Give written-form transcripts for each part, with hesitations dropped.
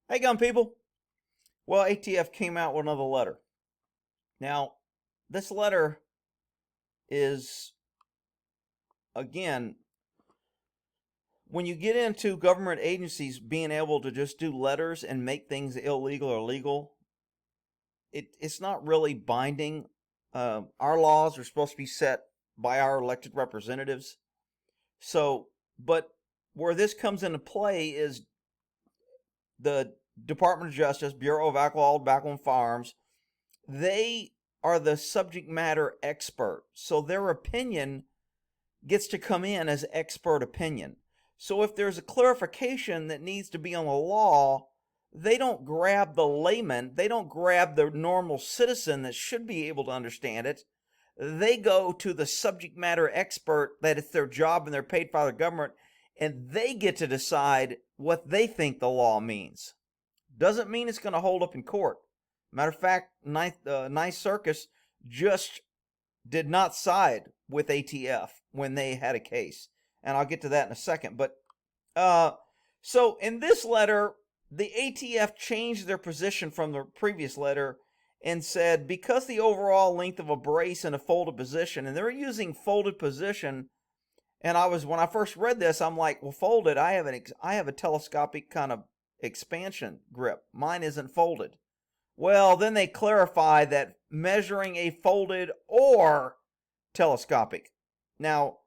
Hey, gun people. Well, ATF came out with another letter. Now, this letter is, again, when you get into government agencies being able to just do letters and make things illegal or legal, it's not really binding. Our laws are supposed to be set by our elected representatives. So, but where this comes into play is the Department of Justice, Bureau of Alcohol, Tobacco, and Firearms. They are the subject matter expert, so their opinion gets to come in as expert opinion. So if there's a clarification that needs to be on the law, they don't grab the layman, they don't grab the normal citizen that should be able to understand it. They go to the subject matter expert that it's their job and they're paid by the government, and they get to decide what they think the law means. Doesn't mean it's going to hold up in court. Matter of fact, 9th Circus just did not side with ATF when they had a case. And I'll get to that in a second. But so in this letter, the ATF changed their position from the previous letter and said because the overall length of a brace in a folded position, and they're using folded position, and when I first read this, I'm like, well, folded, I have a telescopic kind of expansion grip. Mine isn't folded. Well, then they clarify that measuring a folded or telescopic. Now,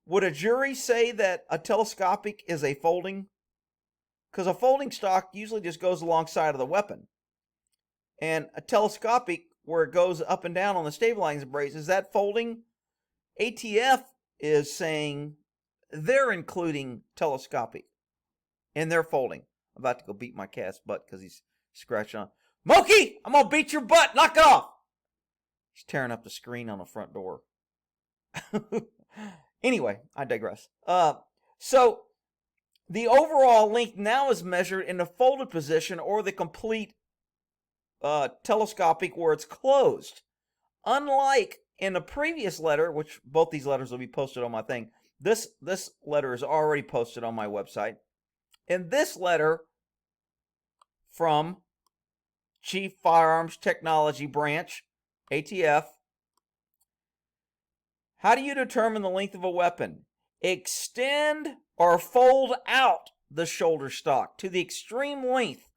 would a jury say that a telescopic is a folding? Because a folding stock usually just goes alongside of the weapon. And a telescopic, where it goes up and down on the stabilizing brace, is that folding? ATF is saying they're including telescopic in their folding. I'm about to go beat my cat's butt because he's scratching on. Moki, I'm going to beat your butt. Knock it off. He's tearing up the screen on the front door. Anyway, I digress. So the overall length now is measured in the folded position or the complete telescopic where it's closed. Unlike in the previous letter, which both these letters will be posted on my thing. This letter is already posted on my website. In this letter from Chief Firearms Technology Branch, ATF, how do you determine the length of a weapon? Extend or fold out the shoulder stock to the extreme length.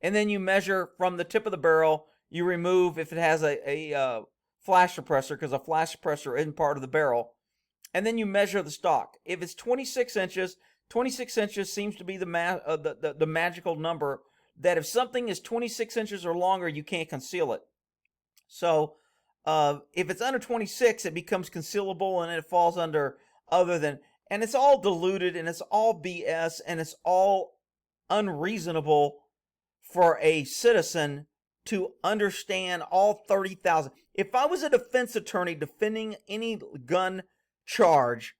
And then you measure from the tip of the barrel. You remove if it has a flash suppressor, because a flash suppressor isn't part of the barrel. And then you measure the stock. If it's 26 inches, 26 inches seems to be the magical number, that if something is 26 inches or longer, you can't conceal it. So if it's under 26, it becomes concealable and it falls under other than, and it's all diluted and it's all BS and it's all unreasonable for a citizen to understand all 30,000. If I was a defense attorney defending any gun charge,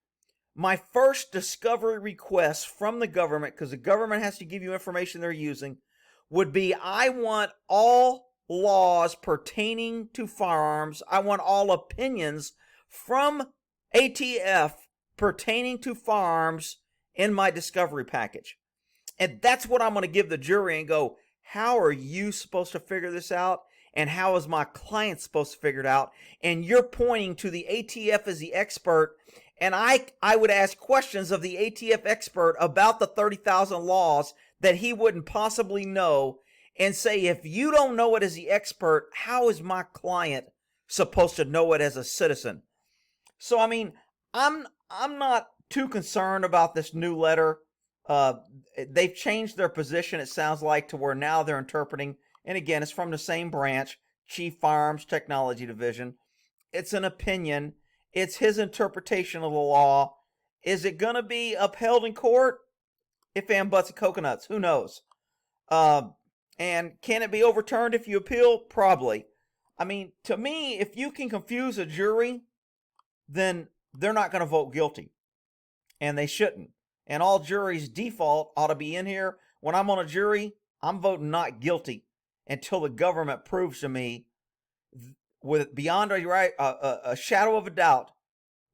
my first discovery request from the government, because the government has to give you information they're using, would be I want all laws pertaining to firearms. I want all opinions from ATF pertaining to firearms in my discovery package. And that's what I'm going to give the jury and go, how are you supposed to figure this out? And how is my client supposed to figure it out? And you're pointing to the ATF as the expert. And I would ask questions of the ATF expert about the 30,000 laws that he wouldn't possibly know, and say, if you don't know it as the expert, how is my client supposed to know it as a citizen? So, I mean, I'm not too concerned about this new letter. They've changed their position, it sounds like, to where now they're interpreting, and again, it's from the same branch, Chief Firearms Technology Division. It's an opinion. It's his interpretation of the law. Is it going to be upheld in court? If and buts and coconuts, who knows? And can it be overturned if you appeal? Probably. I mean, to me, if you can confuse a jury, then they're not going to vote guilty. And they shouldn't. And all juries' default ought to be in here. When I'm on a jury, I'm voting not guilty until the government proves to me, with beyond a shadow of a doubt,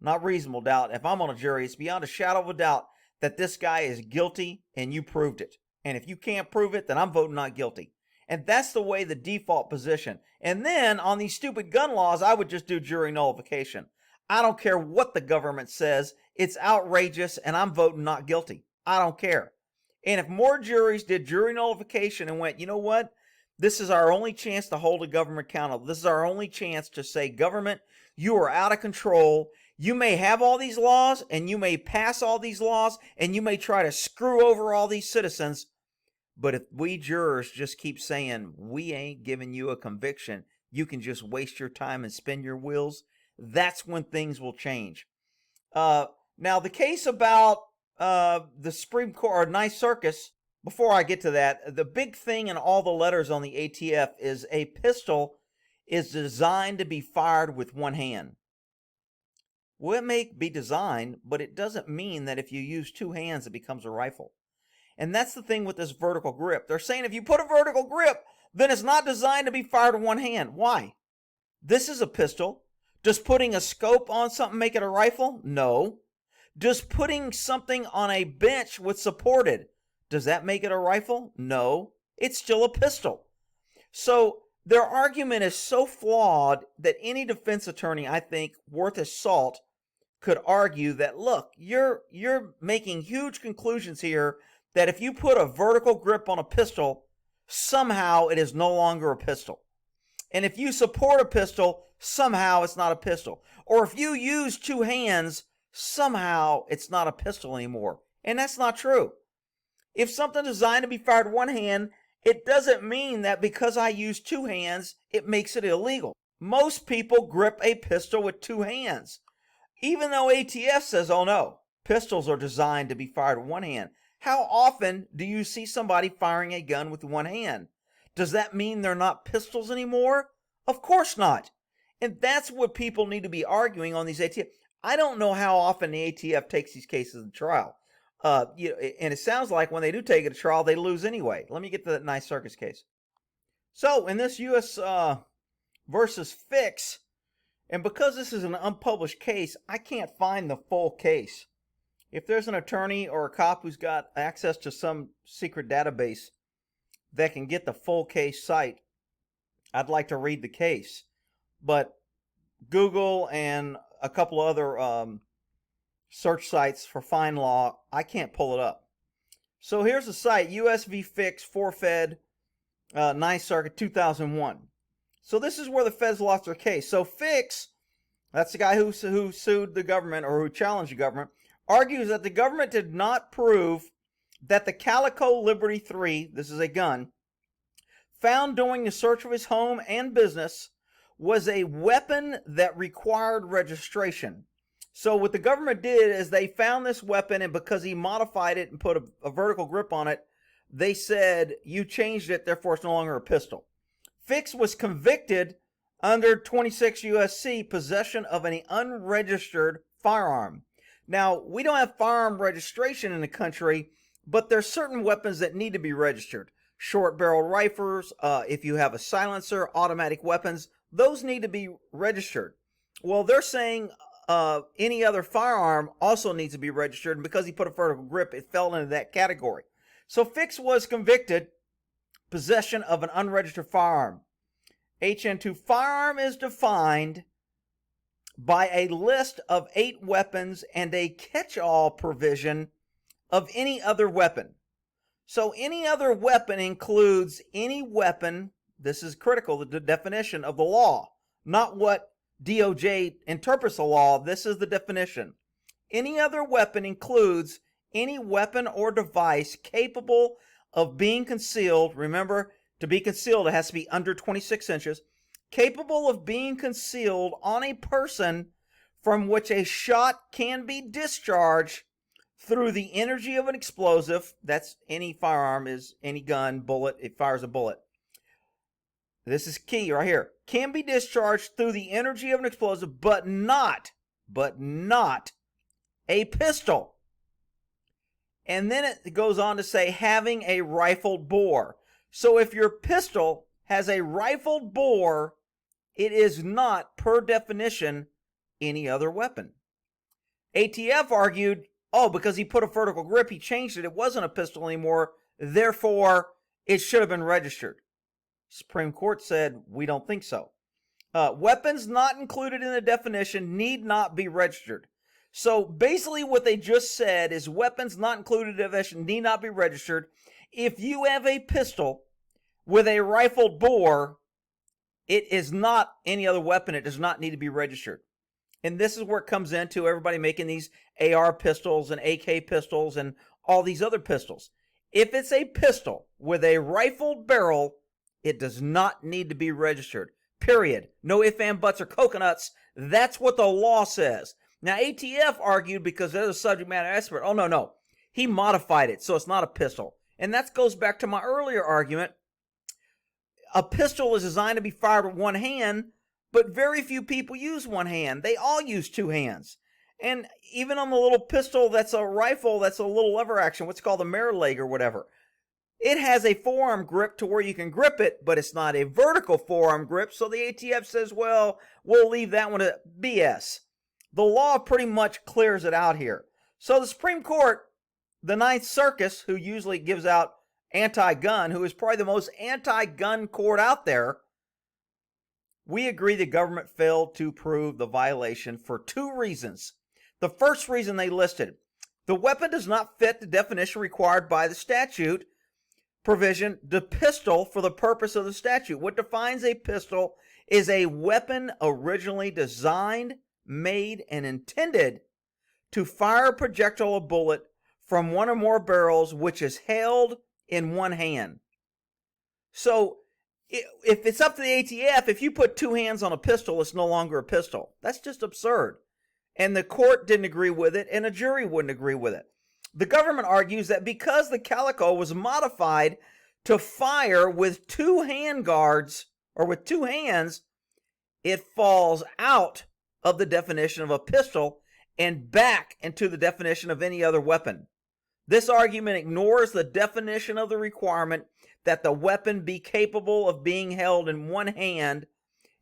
not reasonable doubt. If I'm on a jury, it's beyond a shadow of a doubt that this guy is guilty and you proved it. And if you can't prove it, then I'm voting not guilty. And that's the way the default position. And then on these stupid gun laws, I would just do jury nullification. I don't care what the government says. It's outrageous, and I'm voting not guilty. I don't care. And if more juries did jury nullification and went, you know what? This is our only chance to hold a government accountable. This is our only chance to say, government, you are out of control. You may have all these laws, and you may pass all these laws, and you may try to screw over all these citizens. But if we jurors just keep saying, we ain't giving you a conviction, you can just waste your time and spin your wheels, that's when things will change. Now, the case about the Supreme Court, or 9th Circus, before I get to that, the big thing in all the letters on the ATF is a pistol is designed to be fired with one hand. Well, it may be designed, but it doesn't mean that if you use two hands, it becomes a rifle. And that's the thing with this vertical grip. They're saying if you put a vertical grip, then it's not designed to be fired with one hand. Why? This is a pistol. Does putting a scope on something make it a rifle? No. Does putting something on a bench with supported, does that make it a rifle? No. It's still a pistol. So their argument is so flawed that any defense attorney, I think, worth his salt, could argue that, look, you're making huge conclusions here that if you put a vertical grip on a pistol, somehow it is no longer a pistol. And if you support a pistol, somehow it's not a pistol. Or if you use two hands, somehow it's not a pistol anymore. And that's not true. If something's designed to be fired with one hand, it doesn't mean that because I use two hands, it makes it illegal. Most people grip a pistol with two hands. Even though ATF says, oh no, pistols are designed to be fired with one hand. How often do you see somebody firing a gun with one hand? Does that mean they're not pistols anymore? Of course not. And that's what people need to be arguing on these ATF. I don't know how often the ATF takes these cases to trial. And it sounds like when they do take it to trial, they lose anyway. Let me get to that 9th Circus case. So in this U.S. versus Fix, and because this is an unpublished case, I can't find the full case. If there's an attorney or a cop who's got access to some secret database that can get the full case site, I'd like to read the case. But Google and a couple other search sites for fine law, I can't pull it up. So here's the site, US v. Fix, 4Fed, 9th Circuit, 2001. So this is where the feds lost their case. So Fix, that's the guy who sued the government or who challenged the government, argues that the government did not prove that the Calico Liberty 3, this is a gun, found during the search of his home and business was a weapon that required registration. So what the government did is they found this weapon, and because he modified it and put a vertical grip on it, they said, you changed it, therefore it's no longer a pistol. Fix was convicted under 26 U.S.C. possession of an unregistered firearm. Now, we don't have firearm registration in the country, but there's certain weapons that need to be registered. Short barrel rifles, if you have a silencer, automatic weapons, those need to be registered. Well, they're saying any other firearm also needs to be registered, and because he put a vertical grip, it fell into that category. So Fix was convicted, possession of an unregistered firearm. HN2 firearm is defined by a list of 8 weapons and a catch-all provision of any other weapon. So any other weapon includes any weapon, this is critical, the definition of the law, not what DOJ interprets the law, this is the definition. Any other weapon includes any weapon or device capable of being concealed. Remember, to be concealed, it has to be under 26 inches. Capable of being concealed on a person from which a shot can be discharged through the energy of an explosive. That's any firearm, is any gun, bullet, it fires a bullet. This is key right here. Can be discharged through the energy of an explosive, but not a pistol. And then it goes on to say having a rifled bore. So if your pistol has a rifled bore, it is not, per definition, any other weapon. ATF argued, oh, because he put a vertical grip, he changed it. It wasn't a pistol anymore. therefore it should have been registered. Supreme Court said, we don't think so. Weapons not included in the definition need not be registered. So basically what they just said is weapons not included in the definition need not be registered. If you have a pistol with a rifled bore, it is not any other weapon. It does not need to be registered. And this is where it comes into everybody making these AR pistols and AK pistols and all these other pistols. If it's a pistol with a rifled barrel, it does not need to be registered. Period. No ifs, ands, buts, or coconuts. That's what the law says. Now, ATF argued because they're the subject matter expert. Oh, no. He modified it, so it's not a pistol. And that goes back to my earlier argument. A pistol is designed to be fired with one hand, but very few people use one hand. They all use two hands. And even on the little pistol that's a rifle, that's a little lever action, what's called a mirror leg or whatever, it has a forearm grip to where you can grip it, but it's not a vertical forearm grip. So the ATF says, well, we'll leave that one a BS. The law pretty much clears it out here. So the Supreme Court, the 9th Circus, who usually gives out anti-gun, who is probably the most anti-gun court out there, we agree the government failed to prove the violation for two reasons. The first reason they listed, the weapon does not fit the definition required by the statute provision, the pistol for the purpose of the statute. What defines a pistol is a weapon originally designed, made, and intended to fire a projectile or bullet from one or more barrels which is held in one hand. So if it's up to the ATF, if you put two hands on a pistol, it's no longer a pistol. That's just absurd. And the court didn't agree with it, and a jury wouldn't agree with it. The government argues that because the Calico was modified to fire with two hand guards, or with two hands, it falls out of the definition of a pistol and back into the definition of any other weapon. This argument ignores the definition of the requirement that the weapon be capable of being held in one hand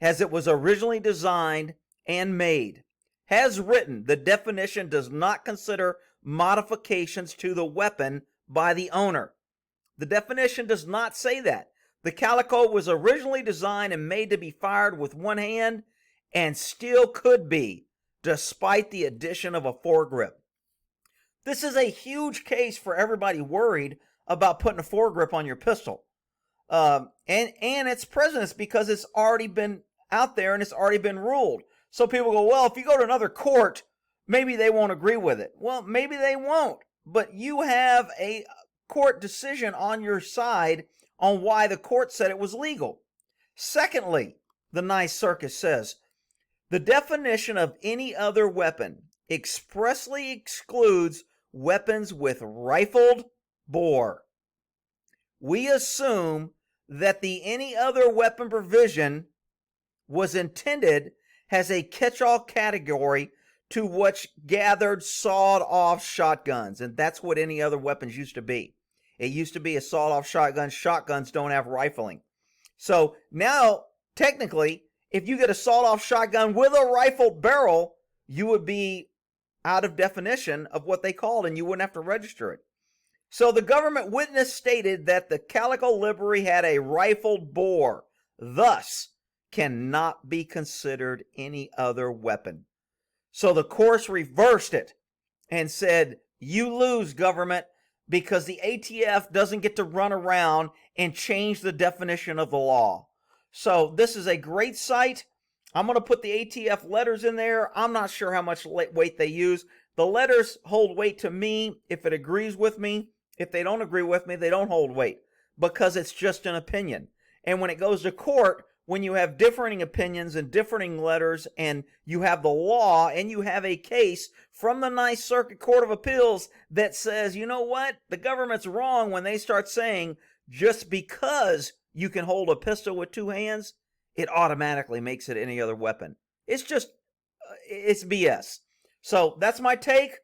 as it was originally designed and made. As written, the definition does not consider modifications to the weapon by the owner. The definition does not say that. The Calico was originally designed and made to be fired with one hand and still could be, despite the addition of a foregrip. This is a huge case for everybody worried about putting a foregrip on your pistol. And its precedence because it's already been out there and it's already been ruled. So people go, well, if you go to another court, maybe they won't agree with it. Well, maybe they won't. But you have a court decision on your side on why the court said it was legal. Secondly, the 9th Circuit says, the definition of any other weapon expressly excludes weapons with rifled bore. We assume that the any other weapon provision was intended as a catch-all category to which gathered sawed-off shotguns, and that's what any other weapons used to be. It used to be a sawed-off shotgun. Shotguns don't have rifling. So now, technically, if you get a sawed-off shotgun with a rifled barrel, you would be out of definition of what they called, and you wouldn't have to register it. So the government witness stated that the Calico livery had a rifled bore, thus cannot be considered any other weapon. So the courts reversed it and said, you lose, government, because the ATF doesn't get to run around and change the definition of the law. So this is a great site. I'm going to put the ATF letters in there. I'm not sure how much weight they use. The letters hold weight to me if it agrees with me. If they don't agree with me, they don't hold weight because it's just an opinion. And when it goes to court, when you have differing opinions and differing letters and you have the law and you have a case from the 9th Circuit Court of Appeals that says, you know what, the government's wrong when they start saying just because you can hold a pistol with two hands, it automatically makes it any other weapon. It's just, it's BS. So that's my take.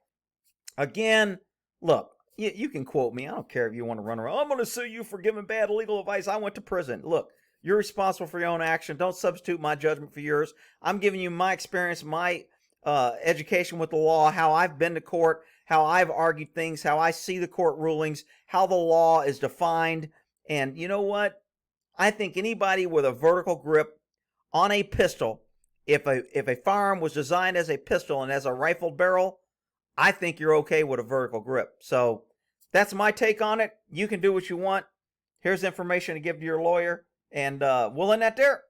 Again, look, you can quote me. I don't care if you want to run around. I'm going to sue you for giving bad legal advice. I went to prison. Look, you're responsible for your own action. Don't substitute my judgment for yours. I'm giving you my experience, my education with the law, how I've been to court, how I've argued things, how I see the court rulings, how the law is defined. And you know what? I think anybody with a vertical grip on a pistol, if a firearm was designed as a pistol and as a rifled barrel, I think you're okay with a vertical grip. So that's my take on it. You can do what you want. Here's information to give to your lawyer, and we'll end that there.